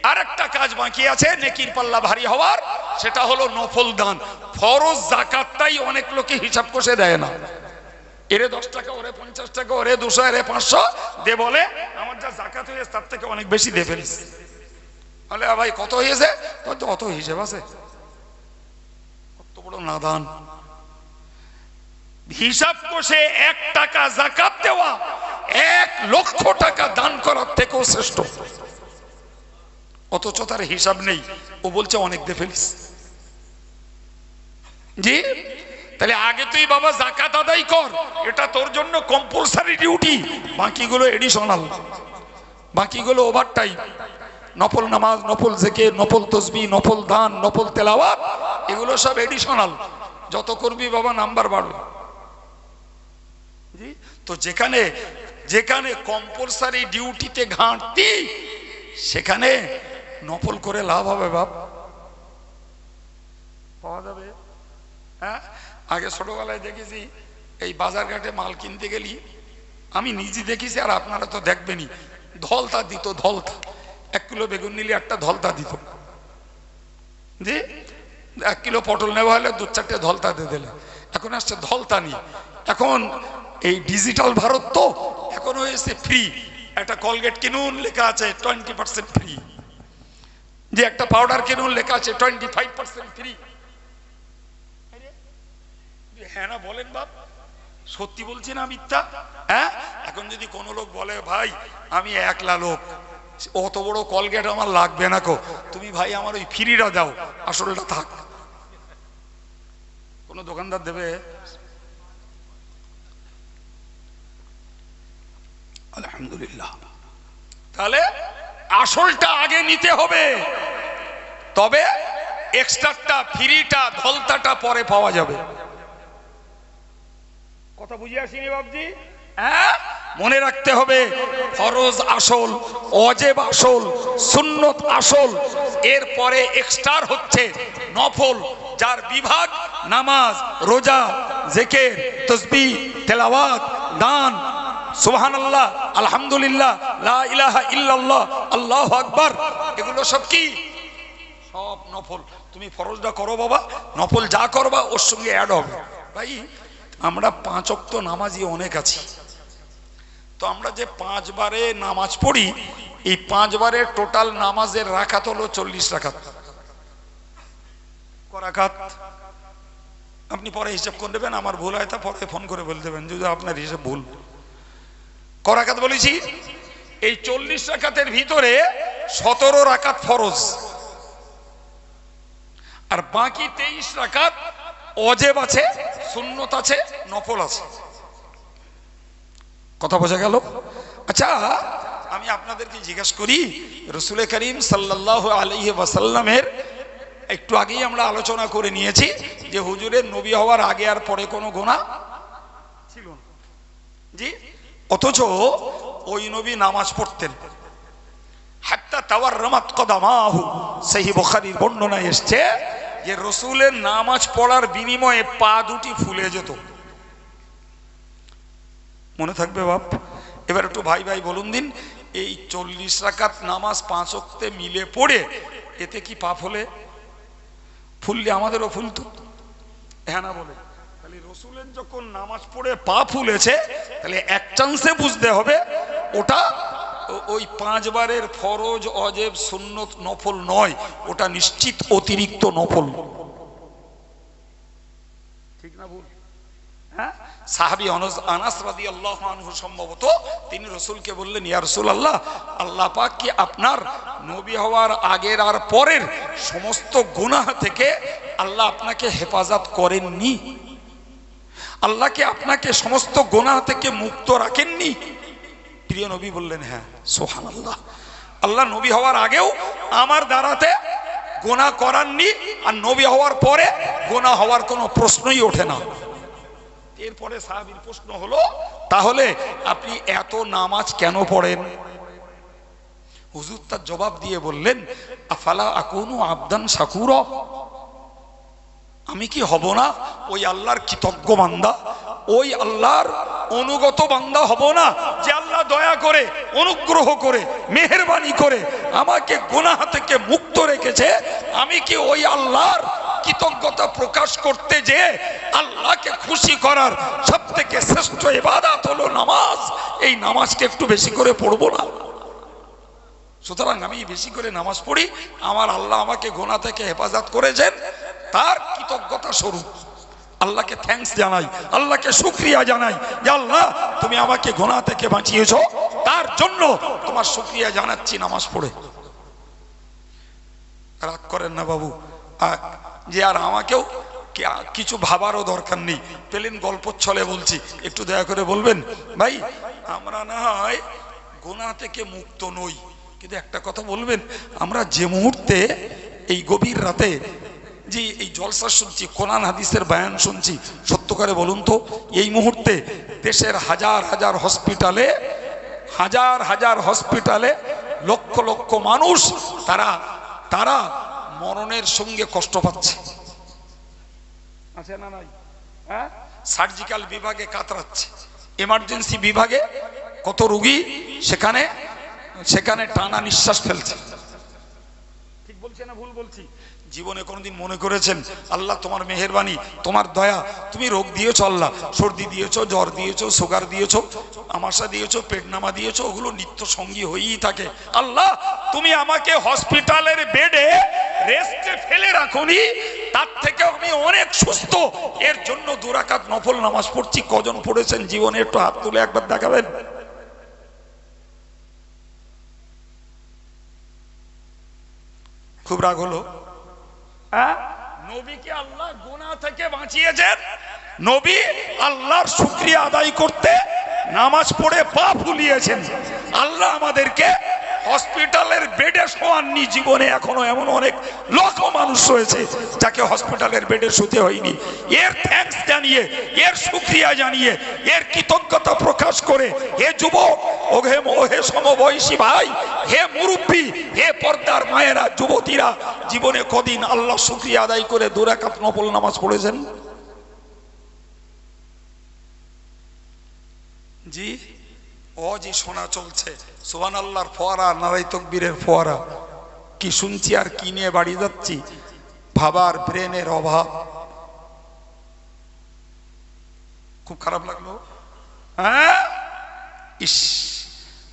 আরেকটা কাজ বাকি আছে নেকির পাল্লা ভারী হওয়ার, সেটা হলো নফল দান। ফরজ যাকাতটাই অনেক লোকে হিসাব কষে দেয় না। এরে 10 টাকা, ওরে 50 টাকা, ওরে 200, এরে 500 দে, বলে আমার যা যাকাত হয়েছে তার থেকে অনেক বেশি দিয়ে ফেলিস। বলে ভাই কত হয়েছে? অত হিসেব আছে? কত বড় নাদান! হিসাব কষে 1 টাকা যাকাত দেওয়া 1 লক্ষ টাকা দান করার থেকেও শ্রেষ্ঠ। অথচ তার হিসাব নেই, ও বলছে অনেক দিয়ে ফেলিস। জি, তাহলে আগে তুই বাবা যাকাত আদায় কর, এটা তোর জন্য কম্পালসারি ডিউটি। বাকিগুলো এডিশনাল, বাকিগুলো ওভারটাইম। নফল নামাজ, নফল জিকির, নফল তাসবিহ, নফল দান, নফল তেলাওয়াত, এগুলো সব এডিশনাল। যত করবি বাবা নাম্বার বাড়বে। জি, তো যেখানে যেখানে কম্পালসারি ডিউটিতে ঘাটতি, সেখানে নফল করে লাভ হবে বাপ, পাওয়া যাবে। হ্যাঁ, আগে ছোটবেলায় দেখেছি এই বাজারঘাটে মাল কিনতে গেলি, আমি নিজে দেখেছি আর আপনারা তো দেখবেনই, ধলতা দিত। ধলতা 1 কিলো বেগুন নিলে একটা ধলতা দিত। জি, 1 কিলো পটল নেওয়া হলে 2-4টে ধলতা দিয়ে দিলে। এখন আসছে ধলতা নিয়ে। এখন এই ডিজিটাল ভারত তো, এখন হয়েছে ফ্রি। একটা কলগেট কিনুন, লেখা আছে 20% ফ্রি। যে একটা পাউডার কিনুন, লেখা আছে 25% ফ্রি। হ্যাঁ না বলেন বাপ, সত্যি বলছি না মিথ্যা? হ্যাঁ, এখন যদি কোনো লোক বলে ভাই আমি একলা লোক, অত বড় কলগেট আমার লাগবে না কো, তুমি ভাই আমার ওই ফ্রিটা দাও, আসলটা থাক। কোন দোকানদার দেবে? আলহামদুলিল্লাহ। তাহলে আসলটা আগে নিতে হবে, তবে এক্সট্রাটা, ফ্রিটা, ধলতাটা পরে পাওয়া যাবে। কথা বুঝে আসিনি বাবজি? হ্যাঁ, মনে রাখতে হবে ফরজ আসল, ওয়াজিব আসল, সুন্নত আসল, এরপরে এক্সট্রা হচ্ছে নফল, যার বিভাগ নামাজ, রোজা, জিকির, তাসবিহ, তেলাওয়াত, দান, সুবহানাল্লাহ, আলহামদুলিল্লাহ, লা ইলাহা ইল্লাল্লাহ, আল্লাহু আকবার, এগুলো সব কি? সব নফল। তুমি ফরজটা করো বাবা, নফল যা করবা ওর সঙ্গে অ্যাড হবে। ভাই আমরা 5 ওয়াক্ত নামাজি অনেক আছি, তো আমরা যে 5 বারে নামাজ পড়ি, এই 5 বারের টোটাল নামাজের রাকাত হলো 40 রাকাত। রাকাত আপনি পরে হিসাব করে দেবেন, আমার ভুল হয় তা পরে ফোন করে বলে দেবেন যদি আপনার হিসাব ভুল। রাকাত বলেছি, এই 40 রাকাতের ভিতরে 17 রাকাত ফরজ, আর বাকি 23 রাকাত ওয়াজিব আছে, সুন্নত আছে, নফল আছে। কথা বোঝা গেল? আচ্ছা, আমি আপনাদেরকে জিজ্ঞাসা করি, রাসূল করিম সাল্লাল্লাহু আলাইহি ওয়াসাল্লামের একটু আগেই আমরা আলোচনা করে নিয়েছি যে হুজুরের নবী হওয়ার আগে আর পরে কোনো গুনাহ ছিল না। জি, অথচ ওই নবী নামাজ পড়তেন, হাত্তা তাওয়াররামাত কদামাহু। সহিহ বুখারীর বর্ণনায় এসেছে যে রাসূলের নামাজ পড়ার বিনিময়ে পা দুটি ফুলে যেত। মনে থাকবে বাপ? এবার একটু ভাই ভাই বলুন দিন, এই 40 রাকাত নামাজ 5 ওয়াক্তে মিলে পড়ে এতে কি পা ফুলে? ফুললে আমাদেরও ফুলতো, হ্যাঁ না বলে? তাহলে রাসূলের যখন নামাজ পড়ে পা ফুলেছে, তাহলে এক চান্সে বুঝতে হবে ওটা ওই 5 বারের ফরজ, ওয়াজিব, সুন্নত, নফল নয়, ওটা নিশ্চিত অতিরিক্ত নফল। ঠিক না ভুল? হ্যাঁ, সাহাবী আনাস রাদিয়াল্লাহু আনহু সম্ভবত তিনি রাসূলকে বললেন, ইয়া রাসূলুল্লাহ, আল্লাহ পাক কি আপনার নবী হওয়ার আগের আর পরের সমস্ত গুনাহ থেকে আল্লাহ আপনাকে হেফাজত করেননি? আল্লাহ কি আপনাকে সমস্ত গুনাহ থেকে মুক্ত রাখেননি? প্রিয় নবী বললেন, হ্যাঁ। সুবহানাল্লাহ, আল্লাহ নবী হওয়ার আগেও আমার দ্বারাতে গুনাহ করাননি, আর নবী হওয়ার পরে গুনাহ হওয়ার কোনো প্রশ্নই ওঠে না। এরপরে সাহাবীর প্রশ্ন হলো, তাহলে আপনি এত নামাজ কেন পড়েন? হুজুর তার জবাব দিয়ে বললেন, আফালা আকুনু আবদান শাকুরা, আমি কি হব না ওই আল্লাহর কৃতজ্ঞ বান্দা, ওই আল্লাহর অনুগত বান্দা হব না যে আল্লাহ আল্লাহ দয়া করে অনুগ্রহ করে মেহেরবানি করে আমাকে গুনাহ থেকে মুক্ত রেখেছে, আমি কি ওই আল্লাহর কৃতজ্ঞতা প্রকাশ করতে যে আল্লাহকে খুশি করার সবথেকে শ্রেষ্ঠ ইবাদত হলো নামাজ, এই নামাজকে একটু বেশি করে পড়বো না? সুতরাং আমি বেশি করে নামাজ পড়ি, আমার আল্লাহ আমাকে গুনাহ থেকে হেফাজত করেছেন, তার কৃতজ্ঞতা স্বরূপ আল্লাহকে থ্যাঙ্কস জানাই, আল্লাহকে শুকরিয়া জানাই যে আল্লাহ তুমি আমাকে গুনাহ থেকে বাঁচিয়েছো, তার জন্য তোমার শুকরিয়া জানাচ্ছি নামাজ পড়ে। রাগ করেন না বাবু, যে আর আমাকেও কিছু ভাবারও দরকার নেই, পেলেন গল্প ছলে বলছি, একটু দয়া করে বলবেন ভাই আমরা না হয় গুনাহ থেকে মুক্ত নই, কিন্তু একটা কথা বলবেন, আমরা যে মুহূর্তে এই গভীর রাতে যে এই জলসা শুনছি, কোরআন হাদিসের বয়ান শুনছি, সত্য করে বলুন তো এই মুহূর্তে দেশের হাজার হাজার হসপিটালে লক্ষ লক্ষ মানুষ তারা মরণের সঙ্গে কষ্ট পাচ্ছে, আছে না নাই? হ্যাঁ, সার্জিক্যাল বিভাগে কাতরাচ্ছে, এমার্জেন্সি বিভাগে কত রোগী সেখানে টানা নিঃশ্বাস ফেলছে। ঠিক বলছি না ভুল বলছি? জীবনে কোনোদিন মনে করেছেন আল্লাহ তোমার মেহেরবানি, তোমার দয়া, তুমি রোগ দিয়েছো আল্লাহ, সর্দি দিয়েছো, জ্বর দিয়েছো, সুগার দিয়েছো, আমাশা দিয়েছো, পেটনামা দিয়েছো, ওগুলো নিত্য সঙ্গী হয়েই থাকে। আল্লাহ তুমি আমাকে হসপিটালের বেডে রেস্টে ফেলে রাখোনি, তার থেকে আমি অনেক সুস্থ, এর জন্য 2 রাকাত নফল নামাজ পড়ছি। কজন পড়েছেন জীবনে একটু হাত তুলে একবার দেখাবেন? খুব রাগ হলো? নবীকে আল্লাহ গুনাহ থেকে বাঁচিয়েছেন, নবী আল্লাহর শুকরিয়া আদায় করতে নামাজ পড়ে পা ফুলিয়েছেন। আল্লাহ আমাদেরকে হসপিটালের বেডে শোয়াননি। জীবনে এখনো এমন অনেক লক্ষ মানুষ রয়েছে যাকে হসপিটালের বেডে শুতে হয়নি। এর থ্যাঙ্কস জানিয়ে, এর শুকরিয়া জানিয়ে, এর কৃতজ্ঞতা প্রকাশ করে, হে যুবক, ওহে সমবয়সী ভাই, হে মুরব্বী, হে পর্দার মায়েরা, যুবতীরা, জীবনে কদিন আল্লাহ শুকরিয়া আদায় করে 2 রাকাত নফল নামাজ পড়েছেন? জি ও জি শোনা চলছে সুবহানাল্লাহর ফোয়ারা, নারায়ে তাকবীরের ফোয়ারা, কি শুনছি আর কি নিয়ে বাড়ি যাচ্ছি, ভাবার ব্রেনের অভাব। খুব খারাপ লাগলো। হ্যাঁ, ইস,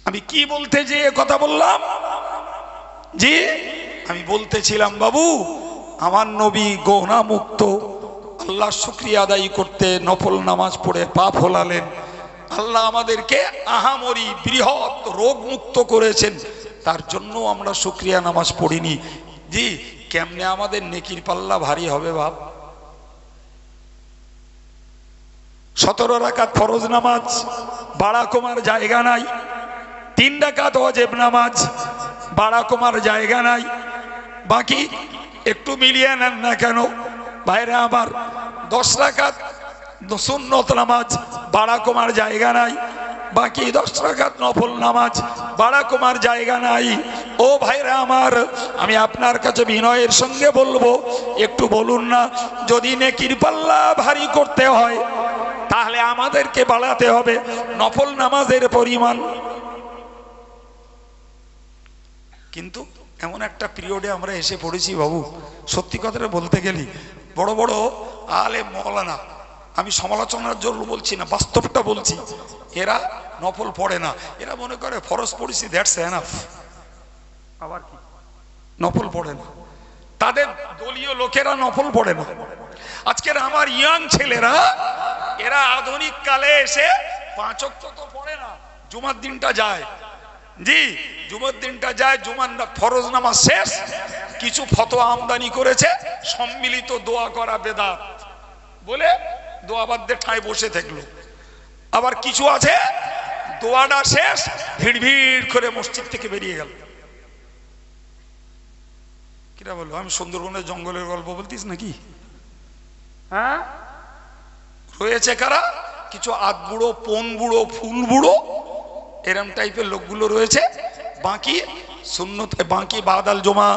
আমি কি বলতে যে কথা বললাম? জি আমি বলতেছিলাম বাবু, আমার নবী গুনাহ মুক্ত, আল্লাহ শুকরিয়া আদায় করতে নফল নামাজ পড়ে পা ফোলালেন। আল্লাহ আমাদেরকে আহামরি বৃহৎ রোগ মুক্ত করেছেন, তার জন্য আমরা শুকরিয়া নামাজ পড়িনি। জি কেমনে আমাদের নেকির পাল্লা ভারী হবে বাপ? 17 রাকাত ফরজ নামাজ বাড়া কমার জায়গা নাই, 3 রাকাত ওয়াজিব নামাজ বাড়া কমার জায়গা নাই, বাকি একটু মিলিয়ে নেন না কেন ভাইরা আমার, 10 রাকাত সুন্নত নামাজ বাড়া কমার জায়গা নাই, বাকি 10 রাকাত নফল নামাজ বাড়া কমার জায়গা নাই। ও ভাইরা আমার, আমি আপনার কাছে বিনয়ের সঙ্গে বলবো, একটু বলুন না, যদি নেকির পাল্লা ভারী করতে হয় তাহলে আমাদেরকে বাড়াতে হবে নফল নামাজের পরিমাণ। কিন্তু এমন একটা পিরিয়ডে আমরা এসে পড়েছি বাবু, সত্যি কথাটা বলতে গেলি বড় বড় আলেম মাওলানা, আমি সমালোচনার জন্য বলছি না, বাস্তবটা বলছি, এরা নফল পড়ে না, এরা মনে করে ফরজ পড়েছি দ্যাটস এনাফ, আবার কি নফল পড়ে না। তাদের দলীয় লোকেরা নফল পড়ে না। আজকের আমার ইয়াং ছেলেরা, এরা আধুনিক কালে এসে 5 ওয়াক্ত তো পড়ে না, জুমার দিনটা যায়, জি জুমার দিনটা যায়, জুমার ফরজ নামাজ শেষ, কিছু ফতোয়া আমদানি করেছে, সম্মিলিত দোয়া করা বেদাত বলে দোয়া বাদ দিয়ে ঠাঁই বসে থাকলো। আবার কিছু আছে দোয়াটা শেষ, ভিড় ভিড় করে মসজিদ থেকে বেরিয়ে গেল। কিরা বলবো, আমি সুন্দরবনের জঙ্গলের গল্প বলতিস নাকি? হ্যাঁ, রয়েছে কারা, কিছু আধ বুড়ো, পন বুড়ো, ফুল বুড়ো, এরম টাইপের লোকগুলো রয়েছে। বাকি সুন্নত, বাকি বাদাল জমা,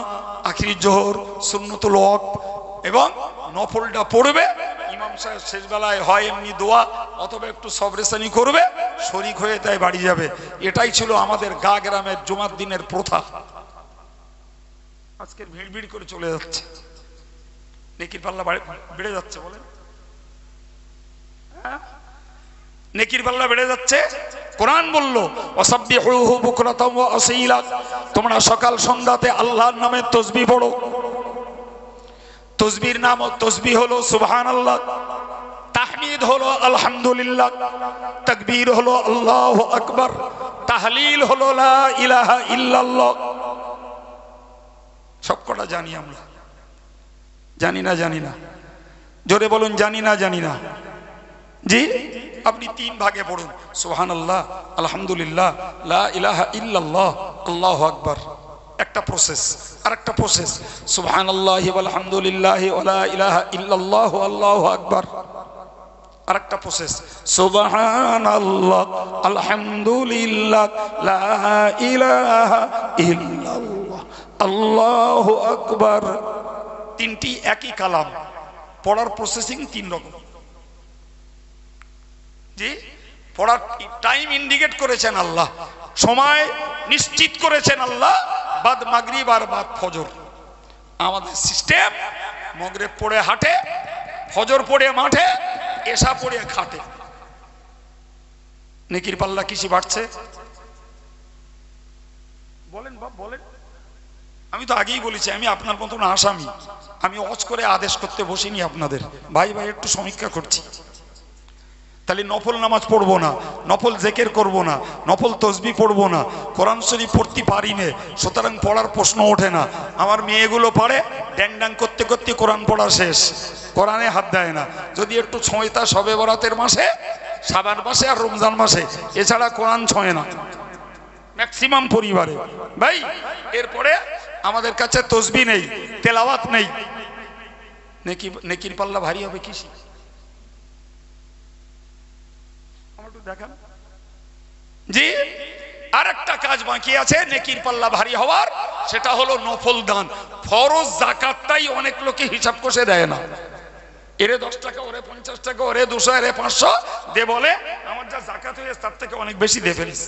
আখির জোহর, সুন্নতুল ওয়াক্ত এবং নফলটা পড়বে। ইমাম সাহেব শেষ বেলায় হয় এমনি দোয়া অথবা একটু সবরেসানি করবে, শরিক হয়ে তাই বাড়ি যাবে। এটাই ছিল আমাদের গা গ্রামের জুমার দিনের প্রথা। আজকের ভিড় ভিড় করে চলে যাচ্ছে, নেকির পাল্লা বেড়ে যাচ্ছে, বলেন নেকির পাল্লা বেড়ে যাচ্ছে। কোরআন বলল ওয়াসাব্বিহুহু বুকরাতাম ওয়া আসীলা, তোমরা সকাল সন্ধ্যাতে আল্লাহর নামে তাসবিহ পড়ো। তাসবিহর নাম তাসবিহ হলো সুবহানাল্লাহ, তাহমিদ হলো আলহামদুলিল্লাহ, তাকবীর হলো আল্লাহু আকবার, তাহলিল হলো লা ইলাহা ইল্লাল্লাহ। সবকটা জানি আমরা, জানি না জানি না, জোরে বলুন জানি না জানি না। জি, আপনি তিন ভাগে পড়ুন, সুবহানাল্লাহ, আলহামদুলিল্লাহ, লা ইলাহা ইল্লাল্লাহ, আল্লাহু আকবার। একটা প্রসেস। আর একটা প্রসেস সুবহানাল্লাহি ওয়াল হামদুলিল্লাহি ওয়া লা ইলাহা ইল্লাল্লাহু আল্লাহু আকবার। আর একটা প্রসেস সুবহানাল্লাহ, আলহামদুলিল্লাহ, লা ইলাহা ইল্লাল্লাহ, আল্লাহু আকবার। তিনটি একই কালাম, পড়ার প্রসেসিং তিন রকম। জি, পড়ার টাইম ইন্ডিকেট করেছেন আল্লাহ, সময় নিশ্চিত করেছেন আল্লাহ, বাদ মাগরিব আর বাদ ফজর। আমাদের সিস্টেম মাগরিব পড়ে হাটে, ফজর পড়ে মাঠে, এশা পড়ে খাটে। নেকির পাল্লা কিসি বাড়ছে? বলেন বাপ বলেন। আমি তো আগেই বলেছি আমি আপনার মতন আসামি, আমি ওয়াজ করে আদেশ করতে বসিনি আপনাদের, ভাই ভাই একটু সমীক্ষা করছি। তাহলে নফল নামাজ পড়বো না, নফল জিকির করব না, নফল তাসবিহ পড়বো না, কোরআন শরীফ পড়তে পারি না, সুতরাং পড়ার প্রশ্ন ওঠে না। আমার মেয়েগুলো পারে, ড্যাং ড্যাং করতে করতে কোরআন পড়া শেষ, কোরআনে হাত দেয় না। যদি একটু ছোঁয়তা শবে বরাতের মাসে, শাবান মাসে আর রমজান মাসে, এছাড়া কোরআন ছোঁয় না ম্যাক্সিমাম পরিবারে। ভাই এরপরে আমাদের কাছে তাসবিহ নেই, তেলাওয়াত নেই, নেকির পাল্লা ভারী হবে কিসি? দেখান। জি, আর একটা কাজ বাকি আছে নেকির পাল্লা ভারী হওয়ার, সেটা হলো নফল দান। ফরজ যাকাতটাই অনেক লোকে হিসাব কষে দেয় না। এরে 10 টাকা, ওরে 50 টাকা, ওরে 200, এরে 500 দে, বলে আমার যা যাকাত হয়েছে তার থেকে অনেক বেশি দিয়ে ফেলিস।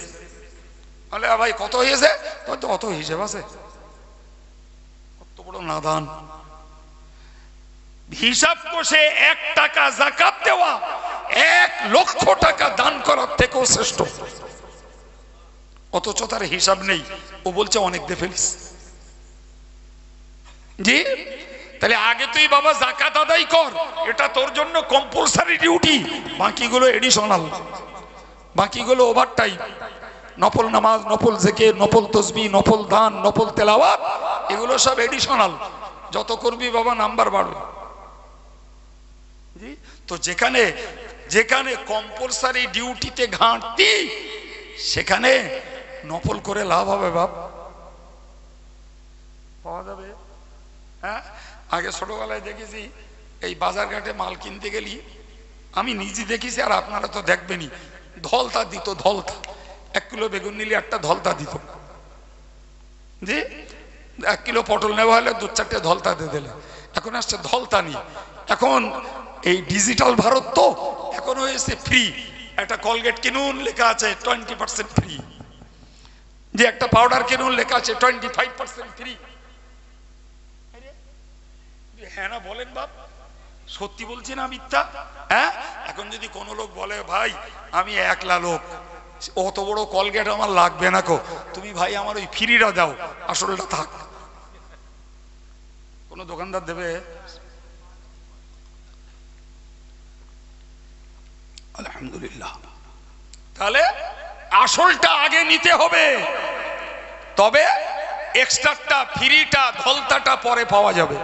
বলে ভাই কত হয়েছে? তো অত হিসেব আছে? কত বড় নাদান! হিসাব কষে 1 টাকা যাকাত দেওয়া 1 লক্ষ টাকা দান করার থেকেও শ্রেষ্ঠ। অথচ তার হিসাব নেই, ও বলছে অনেক দিয়ে ফেলিস। জি, তাহলে আগে তুই বাবা যাকাত আদায় কর, এটা তোর জন্য কম্পালসারি ডিউটি। বাকিগুলো এডিশনাল, বাকিগুলো ওভারটাইম। নফল নামাজ, নফল জিকির, নফল তাসবিহ, নফল দান, নফল তেলাওয়াত, এগুলো সব এডিশনাল। যত করবি বাবা নাম্বার বাড়বে। জি, তো যেখানে যেখানে কম্পালসারি ডিউটিতে ঘাটতি, সেখানে নফল করে লাভ হবে বাপ, পাওয়া যাবে। হ্যাঁ, আগে ছোটবেলায় দেখেছি এই বাজার ঘাটে মাল কিনতে গেলি, আমি নিজে দেখেছি আর আপনারা তো দেখবেনই, ধলতা দিত, ধলতা। 1 কিলো বেগুন নিলে একটা ধলতা দিত। জি, 1 কিলো পটল নেওয়া হলে 2-4টে ধলতা দিয়ে দিলে। এখন আসছে ধলতা নি। এখন এই ডিজিটাল ভারত তো, এখন হয়েছে ফ্রি। একটা কলগেট কিনুন, লেখা আছে 20% ফ্রি। যে একটা পাউডার কিনুন, লেখা আছে 25% ফ্রি। হ্যাঁ না বলেন বাপ, সত্যি বলছি না মিথ্যা? হ্যাঁ, এখন যদি কোনো লোক বলে ভাই আমি একলা লোক, অত বড় কলগেট আমার লাগবে না কো, তুমি ভাই আমার ওই ফ্রিটা দাও, আসলটা থাক। কোন দোকানদার দেবে? আলহামদুলিল্লাহ। তাহলে আসলটা আগে নিতে হবে, তবে এক্সট্রাটা, ফ্রিটা, ধলতাটা পরে পাওয়া যাবে।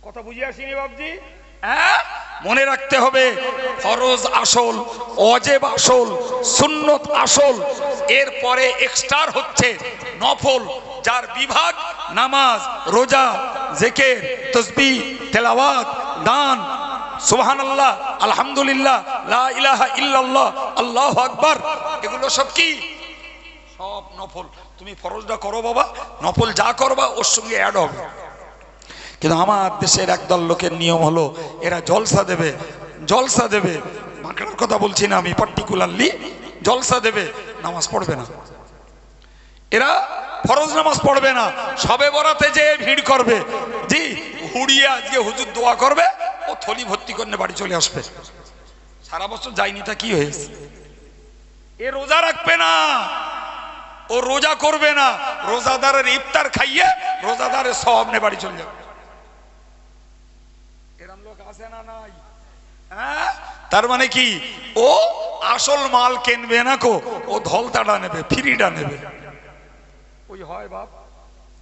কথা বুঝে আসিনি বাবজি? হ্যাঁ, মনে রাখতে হবে ফরজ আসল, ওয়াজিব আসল, সুন্নত আসল, এরপরে এক্সট্রা হচ্ছে নফল, যার বিভাগ নামাজ, রোজা, জিকির, তাসবিহ, তেলাওয়াত, দান, সুবহানাল্লাহ, আলহামদুলিল্লাহ, লা ইলাহা ইল্লাল্লাহ, আল্লাহু আকবার। এগুলো সব কি? সব নফল। তুমি ফরজটা করো বাবা, নফল যা করবা ওর সঙ্গে অ্যাড হবে। কিন্তু আমার দেশের একদল লোকের নিয়ম হলো এরা জলসা দেবে, জলসা দেবে, বাঁকড়ার কথা বলছি না আমি, পার্টিকুলারলি জলসা দেবে, নামাজ পড়বে না। এরা ফরজ নামাজ পড়বে না, সবে বরাতে যে ভিড় করবে, জি হুড়িয়ে আজকে হুজুর দোয়া করবে, ও থলি ভর্তি করে বাড়ি চলে আসবে। সারা বছর যায়নি তা কি হয়েছে? এ রোজা রাখবে না, ও রোজা করবে না, রোজাদারের ইফতার খাইয়ে রোজাদারের সওয়াব নিয়ে বাড়ি চলে যাবে। এরকম লোক আছে না নাই? হ্যাঁ, তার মানে কি ও আসল মাল কিনবে না, কো ও ধলতাটা নেবে, ফ্রিটা নেবে। ওই হয় বাপ।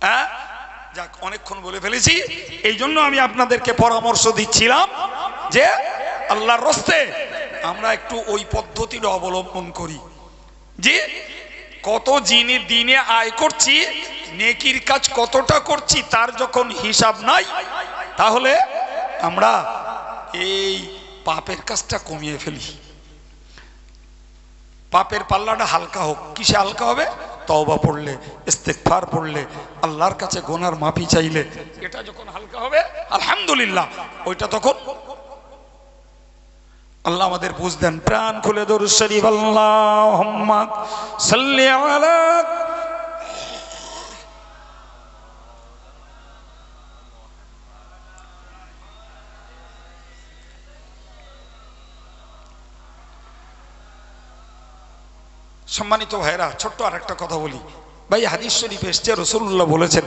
হ্যাঁ, যাক অনেকক্ষণ বলে ফেলেছি, এই জন্য আমি আপনাদেরকে পরামর্শ দিচ্ছিলাম যে আল্লাহর রাস্তে আমরা একটু ওই পদ্ধতিটা অবলম্বন করি, যে কত দিনে আয় করছি, নেকির কাজ কতটা করছি, তার যখন হিসাব নাই, তাহলে আমরা এই পাপের কাজটা কমিয়ে ফেলি। পাপের পাল্লাটা হালকা হোক। কিসে হালকা হবে? তওবা পড়লে, ইস্তেগফার পড়লে, আল্লাহর কাছে গুনার মাফি চাইলে, এটা যখন হালকা হবে আলহামদুলিল্লাহ, ওইটা তখন আল্লাহ আমাদের বুঝ দেন। প্রাণ খুলে দরুদ শরীফ আল্লাহুম্মা সাল্লি আলা। সম্মানিত ভাইরা, ছোট্ট আর একটা কথা বলি ভাই, হাদিস শরীফে এসেছে রাসূলুল্লাহ বলেছেন,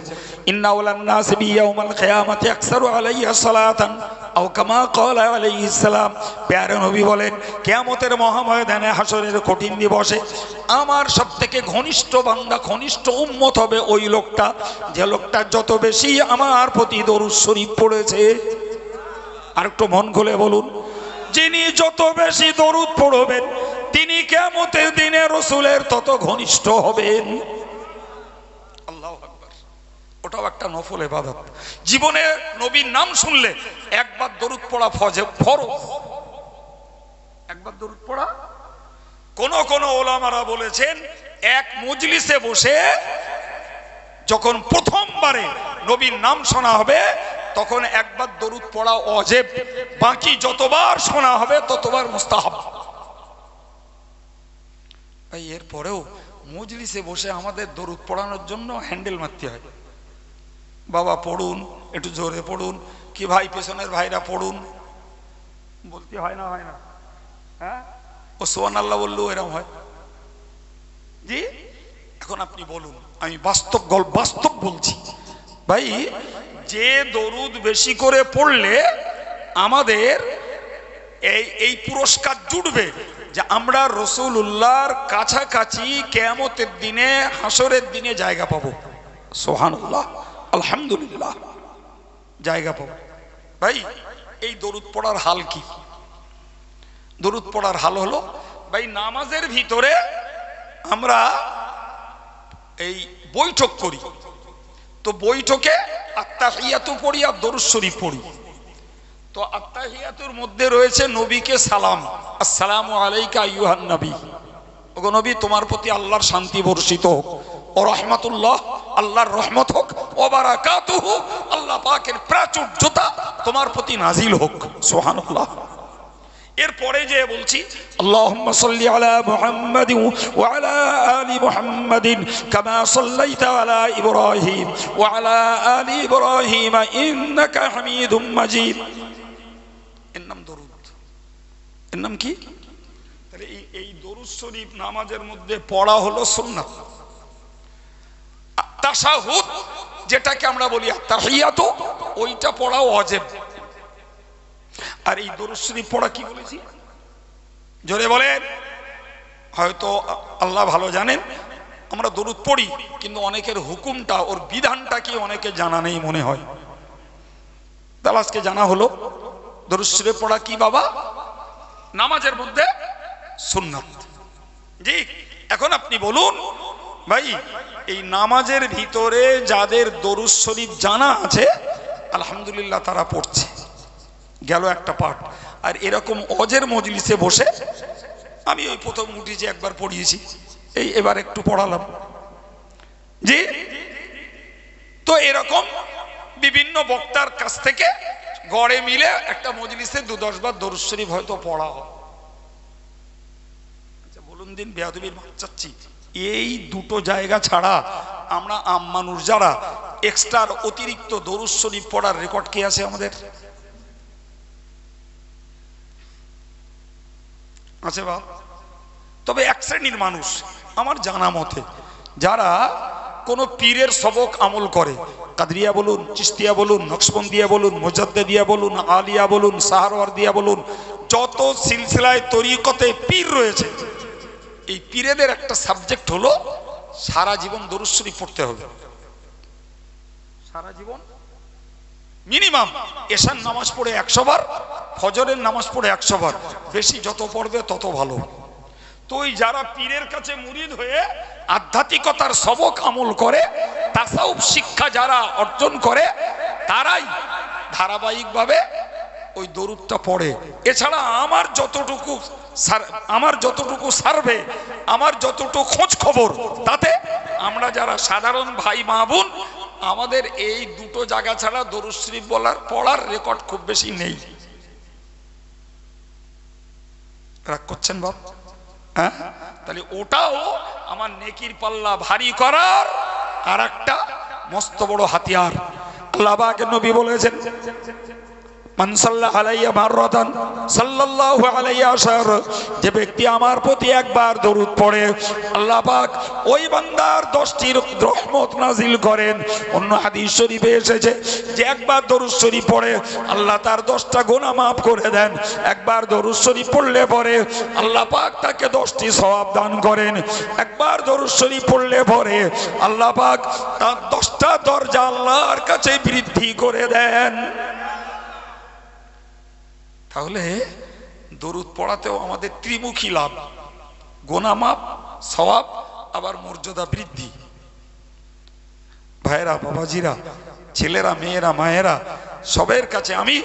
ইন্না আওলান নাস বি ইয়াউমিল কিয়ামাতি আকসারু আলাইহি সালাতান আও কামা ক্বালা আলাইহিস সালাম। প্যারা নবী বলেন, কিয়ামতের মহাময়দানে, হাসরের কঠিন দিবসে আমার সবথেকে ঘনিষ্ঠ বান্দা, ঘনিষ্ঠ উম্মত হবে ওই লোকটা, যে লোকটা যত বেশি আমার প্রতি দরুদ শরীফ পড়েছে। আর একটু মন খুলে বলুন, যিনি যত বেশি দরুদ পড়বেন তিনি কিয়ামতের দিনে রাসূলের তত ঘনিষ্ঠ হবেন। আল্লাহু আকবার। ওটাও একটা নফল ইবাদত। জীবনে নবীর নাম শুনলে একবার দরুদ পড়া ফরজ, একবার দরুদ পড়া। কোন ওলামারা বলেছেন, এক মজলিসে বসে যখন প্রথমবারে নবীর নাম শোনা হবে তখন একবার দরুদ পড়া ওয়াজিব, বাকি যতবার শোনা হবে ততবার মুস্তাহাব। এর পরেও মজলিসে বসে আমাদের দরুদ পড়ানোর জন্য হ্যান্ডেল মারতে হয়। বাবা পড়ুন, একটু জোরে পড়ুন, কি ভাই পেছনের ভাইরা পড়ুন, বলতে হয় না? হয় না? হ্যাঁ, ও সুবহানাল্লাহ বললেও এরকম হয়। জি, এখন আপনি বলুন, আমি বাস্তব বলছি ভাই, যে দরুদ বেশি করে পড়লে আমাদের এই পুরস্কার জুটবে যে আমরা রাসূলুল্লাহর কাছাকাছি কিয়ামতের দিনে, হাসরের দিনে জায়গা পাবো। সুবহানাল্লাহ, আলহামদুলিল্লাহ, জায়গা পাবো। ভাই এই দরুদ পড়ার হাল কি? দরুদ পড়ার হাল হলো, ভাই নামাজের ভিতরে আমরা এই বৈঠক করি, তো বৈঠকে আত্তাহিয়াতু পড়ি আর দরুদ শরীফ পড়ি। তো আত্তাহিয়াতুর মধ্যে রয়েছে নবীকে সালাম, আসসালামু আলাইকা আইয়ুহান নবী, ওগো নবী তোমার প্রতি আল্লাহর শান্তি বর্ষিত হোক, ও রাহমাতুল্লাহ আল্লাহর রহমত হোক, ও বারাকাতুহু আল্লাহ পাকের প্রাচুর্যতা তোমার প্রতি নাজিল হোক। সুবহানাল্লাহ। এরপরে যে বলছি, আল্লাহুম্মা সাল্লি আলা মুহাম্মাদিন ওয়া আলা আলি মুহাম্মাদিন কামা সাল্লাইতা আলা ইব্রাহিম ওয়া আলা আলি ইব্রাহিম ইন্নাকা হামিদুম মাজিদ। এর নাম দরুদ। এর নাম কি? তাহলে এই দরুদ শরীফ নামাজের মধ্যে পড়া হলো সুন্নাত। তাশাহুদ যেটাকে আমরা বলি তাহিয়াতু, ওইটা পড়া ওয়াজিব। আর এই দরুদ শরীফ পড়া কি বলেছি? জোরে বলেন। হয়তো আল্লাহ ভালো জানেন, আমরা দরুদ পড়ি কিন্তু অনেকের হুকুমটা, ওর বিধানটা কি অনেকে জানা নেই মনে হয়। তাহলে আজকে জানা হলো দরুদ শরীফ পড়া কি বাবা? নামাজের মধ্যে সুন্নাত। জি, এখন আপনি বলুন ভাই, এই নামাজের ভিতরে যাদের দরুদ শরীফ জানা আছে আলহামদুলিল্লাহ তারা পড়ছে, গেল একটা পাঠ। আর এরকম অজের মজলিসে বসে, আমি ওই প্রথম উঠেছি একবার পড়িয়েছি, এই এবার একটু পড়ালাম। জি, তো এরকম বিভিন্ন বক্তার কাছ থেকে গড়ে মিলে একটা মজলিসে 2-10 বার দরুদ শরীফ হয়তো পড়া হয়। বলুন দিন, বেয়াদবির মাপ চাচ্ছি। এই দুটো জায়গা ছাড়া আমরা আম মানুষ যারা এক্সট্রার অতিরিক্ত দরুদ শরীফ পড়ার রেকর্ড কি আছে আমাদের? আছে বাপ? তবে এক শ্রেণীর মানুষ আমার জানা মতে যারা কোন পীরের সবক আমল করে, কাদরিয়া বলুন, চিশতিয়া বলুন, নকশবন্দিয়া বলুন, মুজাদ্দিদিয়া বলুন, আলিয়া বলুন, সাহারওয়ার্দিয়া বলুন, যত সিলসিলায় তরিকতে পীর রয়েছে, এই পীরেদের একটা সাবজেক্ট হলো সারা জীবন দরুদ শরীফ পড়তে হবে। সারা জীবন মিনিমাম এশার নামাজ পড়ে 100 বার, ফজরের নামাজ পড়ে 100 বার, বেশি যত পড়বে তত ভালো। তো ওই যারা পীরের কাছে মুরিদ হয়ে আধ্যাত্মিকতার সবক আমল করে, তাসাউফ শিক্ষা যারা অর্জন করে, তারাই ধারাবাহিকভাবে ওই দরুদটা পড়ে। এছাড়া আমার যতটুকু সার্ভে, আমার যতটুকু খোঁজ খবর, তাতে আমরা যারা সাধারণ ভাই মা বোন, আমাদের এই দুটো জায়গা ছাড়া দরুদ শরীফ পড়ার রেকর্ড খুব বেশি নেই। রাগ করছেন বাপ? হ্যাঁ, তাহলে ওটাও আমার নেকির পাল্লা ভারী করার আর একটা মস্ত বড় হাতিয়ার। আল্লাহ পাকের নবী বলেছেন, মান সাল্লাল্লাহু আলাইহি মাররাতান সাল্লাল্লাহু আলাইহি আশার, যে ব্যক্তি আমার প্রতি একবার দরুদ পড়ে আল্লাহ পাক ওই বান্দার 10টি রহমত নাজিল করেন। অন্য হাদিস শরীফে এসেছে যে একবার দরুদ শরীফ পড়ে আল্লাহ তার 10টা গুনাহ maaf করে দেন। একবার দরুদ শরীফ পড়লে পরে আল্লাহ পাক তাকে 10টি সওয়াব দান করেন। একবার দরুদ শরীফ পড়লে পরে আল্লাহ পাক তার 10টা দরজা আল্লাহর কাছে বৃদ্ধি করে দেন। তাহলে দরুদ পড়াতেও আমাদের ত্রিমুখী লাভ, গুনাহ মাপ, সওয়াব, আবার মর্যাদা বৃদ্ধি। ভাইরা, বাবাজিরা, ছেলেরা, মেয়েরা, মায়েরা, সবের কাছে আমি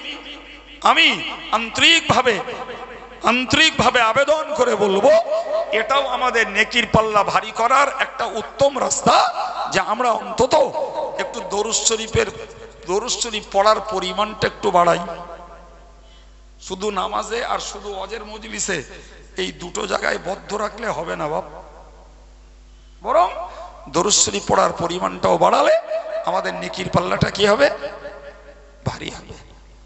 আন্তরিকভাবে আবেদন করে বলবো, এটাও আমাদের নেকির পাল্লা ভারী করার একটা উত্তম রাস্তা, যে আমরা অন্তত একটু দরুদ শরীফ পড়ার পরিমাণটা একটু বাড়াই। শুধু নামাজে আর শুধু ওয়াজের মজলিসে এই দুটো জায়গায় বদ্ধ রাখলে হবে না বাপ, বরং দরুদ শরীফ পড়ার পরিমাণটাও বাড়ালে আমাদের নেকির পাল্লাটা কি হবে? ভারী হবে।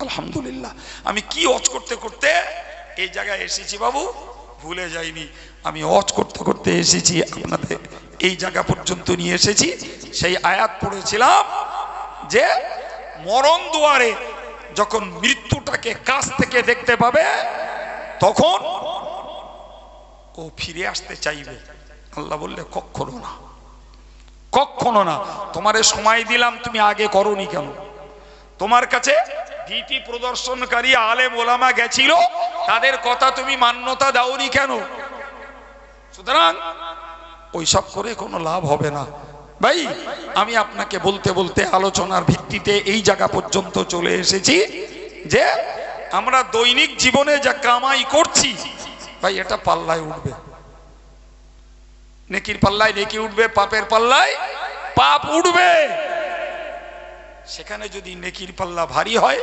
আলহামদুলিল্লাহ, আমি কি ওয়াজ করতে করতে এই জায়গায় এসেছি বাবু, ভুলে যাইনি। আমি ওয়াজ করতে করতে এসেছি, আপনাদের এই জায়গা পর্যন্ত নিয়ে এসেছি। সেই আয়াত পড়েছিলাম যে মরণ দুয়ারে যখন মৃত্যুটাকে কাছ থেকে দেখতে পাবে, তখন ও ফিরে আসতে চাইবে। আল্লাহ বললে কখনো না। তোমারে সময় দিলাম, তুমি আগে করোনি কেন? তোমার কাছে ভীতি প্রদর্শনকারী আলেম ওলামা গেছিল, তাদের কথা তুমি মান্যতা দাওনি কেন? সুতরাং ওইসব করে কোনো লাভ হবে না ভাই। আমি আপনাকে বলতে বলতে আলোচনার ভিত্তিতে এই জায়গা পর্যন্ত চলে এসেছি যে আমরা দৈনিক জীবনে যা কামাই করছি ভাই, এটা পাল্লায় উঠবে। নেকির পাল্লায় নেকি উঠবে, পাপের পাল্লায় পাপ উঠবে। সেখানে যদি নেকির পাল্লা ভারী হয়,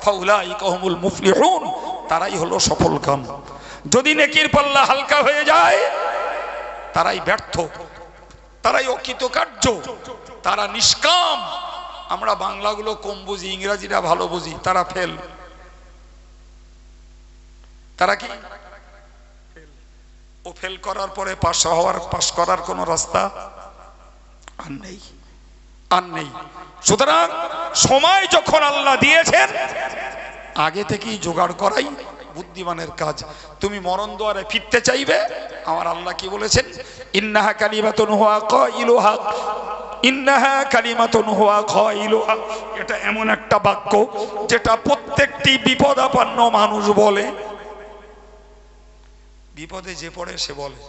ফাউলাইকা হুমুল মুফলিহুন, তারাই হলো সফল কাম। যদি নেকির পাল্লা হালকা হয়ে যায়, তারাই ব্যর্থ, তারাই অকৃতকার্য, তারা নিষ্কাম। আমরা বাংলাগুলো কম বুঝি, ইংরেজিরা ভালো বুঝি, তারা ফেল। তারা কি ও ফেল করার পরে পাস করার কোন রাস্তা আর নেই। সুতরাং সময় যখন আল্লাহ দিয়েছেন, আগে থেকেই জোগাড় করাই বুদ্ধিমানের কাজ। তুমি মরণ দুয়ারে ফিরতে চাইবে, আমার আল্লাহ কি বলেছেন? ইন্নাহা কালিমাতুন হুয়া কাইলুহা, ইন্নাহা কালিমাতুন হুয়া কাইলুহা। এটা এমন একটা বাক্য যেটা প্রত্যেকটি বিপদাপন্ন মানুষ বলে। বিপদে যে পড়ে সে বলে,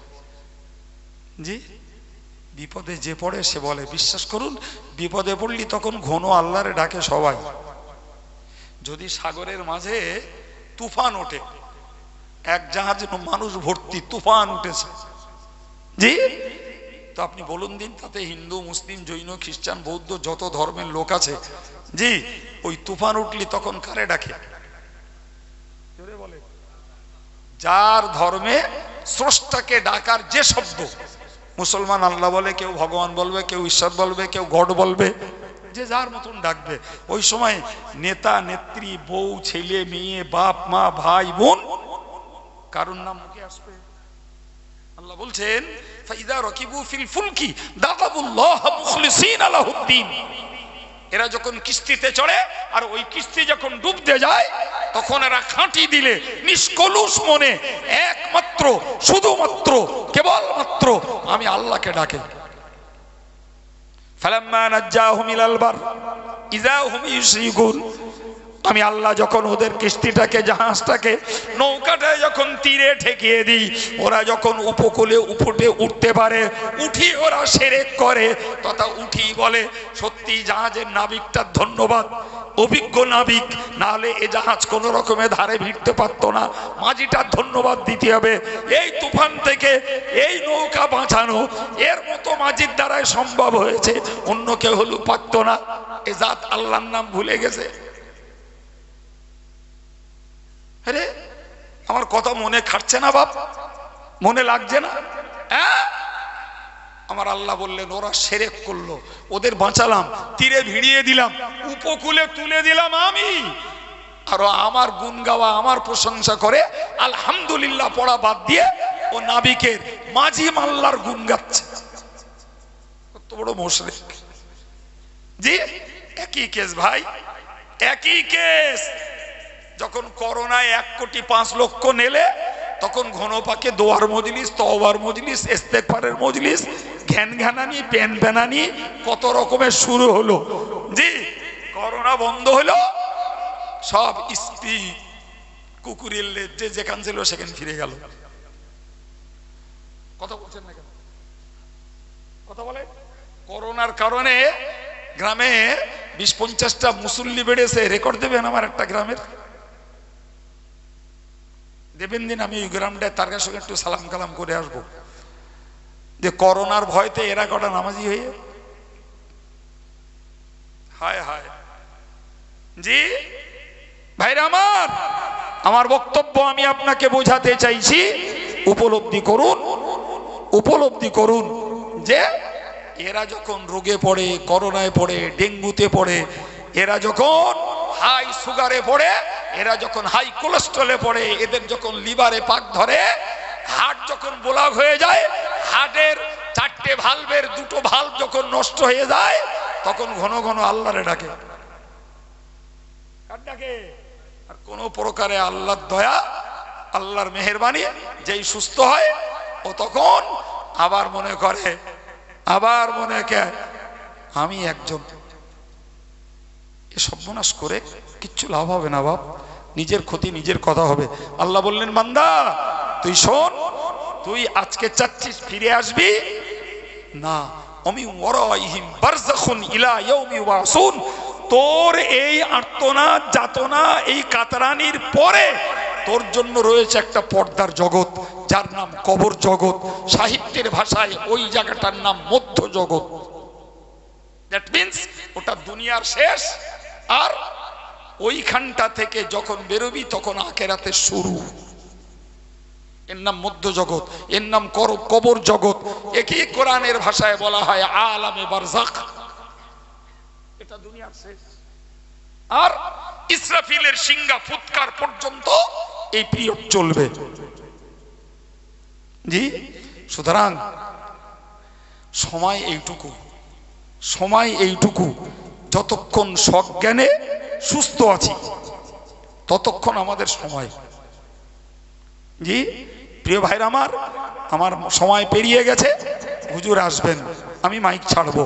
জি, বিপদে যে পড়ে সে বলে। বিশ্বাস করুন, বিপদে পড়লি তখন ঘন আল্লাহরে ডাকে সবাই। যদি সাগরের মাঝে তুফান ওঠে, এক জাহাজ মানুষ ভর্তি, তুফান উঠেছে, জি, তো আপনি বলুন দিন, তাতে হিন্দু, মুসলিম, জৈন, খ্রিস্টান, বৌদ্ধ যত ধর্মের লোক আছে, জি, ওই তুফান উঠলি তখন কারে ডাকে? যার ধর্মে স্রষ্টাকে ডাকার যে শব্দ, মুসলমান আল্লাহ বলে, কেউ ভগবান বলবে, কেউ ঈশ্বর বলবে, কেউ গড বলবে, যে যার মতন ডাকবে। ওই সময় নেতা নেত্রী, বউ ছেলে মেয়ে, বাপ মা ভাই বোন, কারুর নাম মুখে আসবে? আল্লাহ বলছেন ফাইদা রাকিবু ফিল ফুলকি দাকাবুল্লাহ মুখলিসিনা লাহুদ্দিন। এরা যখন কিস্তিতে চড়ে আর ওই কিস্তি যখন ডুবতে যায়, তখন এরা খাঁটি দিলে নিষ্কলুষ মনে একমাত্র শুধুমাত্র কেবলমাত্র আমি আল্লাহকে ডাকে। ফালাম্মা নাজ্জাহুম ইলাল বার ইযা হুম ইউশরিকুন। আমি আল্লাহ যখন ওদের কিস্তিটাকে, জাহাজটাকে, নৌকাটায় যখন তীরে ঠেকিয়ে দিই, ওরা যখন উপকূলে উপটে উঠতে পারে, উঠি ওরা শিরক করে, তথা উঠি বলে সত্যি জাহাজের নাবিকটার ধন্যবাদ, অভিজ্ঞ নাবিক, নাহলে এ জাহাজ কোন রকমে ধারে ভিড়তে পারতো না, মাঝিটার ধন্যবাদ দিতে হবে। এই তুফান থেকে এই নৌকা বাঁচানো এর মতো মাঝির দ্বারাই সম্ভব হয়েছে, অন্য কেউ হলো পারতো না। এ জাত আল্লাহর নাম ভুলে গেছে। আরে আমার কথা মনে খাটছে না বাপ, মনে লাগছে না? হ্যাঁ, আমার আল্লাহ বললেন ওরা শিরক করলো, ওদের বাঁচালাম, তীরে ভিড়িয়ে দিলাম, উপকূলে তুলে দিলাম আমি। আর আমার গুণ গাওয়া, আমার প্রশংসা করে আলহামদুলিল্লাহ পড়া বাদ দিয়ে ও নাবিকের মাঝি মাল্লার গুণ গাচ্ছে। কত বড় মুশরিক! জি, একই কেস ভাই, একই কেস। যখন করোনায় 1,05,00,000 নেলে, তখন ঘন পাকে দোয়ার মজলিস, তওবার মজলিস, ইস্তেগফারের মজলিস, ঘ্যান ঘ্যানানি, প্যান প্যানানি কত রকমের শুরু হলো। জি, করোনা বন্ধ হলো, সব স্ত্রী কুকুরের লেজে যেখান ছিল সেখানে ফিরে গেল। কথা বলছেন না কেন? কথা বলে। করোনার কারণে গ্রামে 20-50টা মুসল্লি বেড়েছে। রেকর্ড দেবেন আমার একটা গ্রামের? দেবেন দিন, আমি ওই গ্রামটায় তার কাছে একটু সালাম কালাম করে আসবো, যে করোনার ভয়তে এরা কটা নামাজি হয়ে। হায় হায়। জি ভাইরা আমার, আমার বক্তব্য আমি আপনাকে বোঝাতে চাইছি, উপলব্ধি করুন, উপলব্ধি করুন যে এরা যখন রোগে পড়ে, করোনায় পড়ে, ডেঙ্গুতে পড়ে, এরা যখন হাই সুগারে পড়ে, এরা যখন হাই কোলেস্ট্রলে পড়ে, এদের যখন লিভারে পাক ধরে, হার্ট যখন ব্লক হয়ে যায়, হার্টের 4টে ভালভের 2টো ভালভ যখন নষ্ট হয়ে যায়, তখন ঘন ঘন আল্লাহরে ডাকে। কার ডাকে? আর কোন প্রকারে আল্লাহর দয়া, আল্লাহর মেহেরবানি, যেই সুস্থ হয় ও তখন আবার মনে করে, আবার মনে করে আমি একজন। এ সর্বনাশ করে কিচ্ছু লাভ হবে না বাপ, নিজের ক্ষতি নিজের কথা হবে। আল্লাহ বললেন বান্দা তুই শোন, তুই আজকে চাচ্ছিস ফিরে আসবি না, আমি ওয়ারাইহিম বারযাখুন ইলা ইয়াউমি ইউবাসুন। তোর এই আর্তনাদ যাতনা, এই কাতরানির পরে তোর জন্য রয়েছে একটা পর্দার জগৎ, যার নাম কবর জগৎ। সাহিত্যের ভাষায় ওই জায়গাটার নাম মধ্য জগৎ। দ্যাট মিন্স ওটা দুনিয়ার শেষ, আর ওইখানটা থেকে যখন বেরোবি তখন আখিরাতের শুরু। এর নাম মধ্য জগৎ, এর নাম কবর জগৎ। একই কোরআনের ভাষায় বলা হয় আলামে বারযাখ। এটা দুনিয়ার শেষ, আর ইসরাফিলের সিংহা ফুৎকার পর্যন্ত এই পিরিয়ড চলবে। জি, সুতরাং সময় এইটুকু, সময় এইটুকু, যতক্ষণ সজ্ঞানে সুস্থ আছি ততক্ষণ আমাদের সময়। জি প্রিয় ভাইরা আমার সময় পেরিয়ে গেছে, হুজুর আসবেন, আমি মাইক ছাড়বো।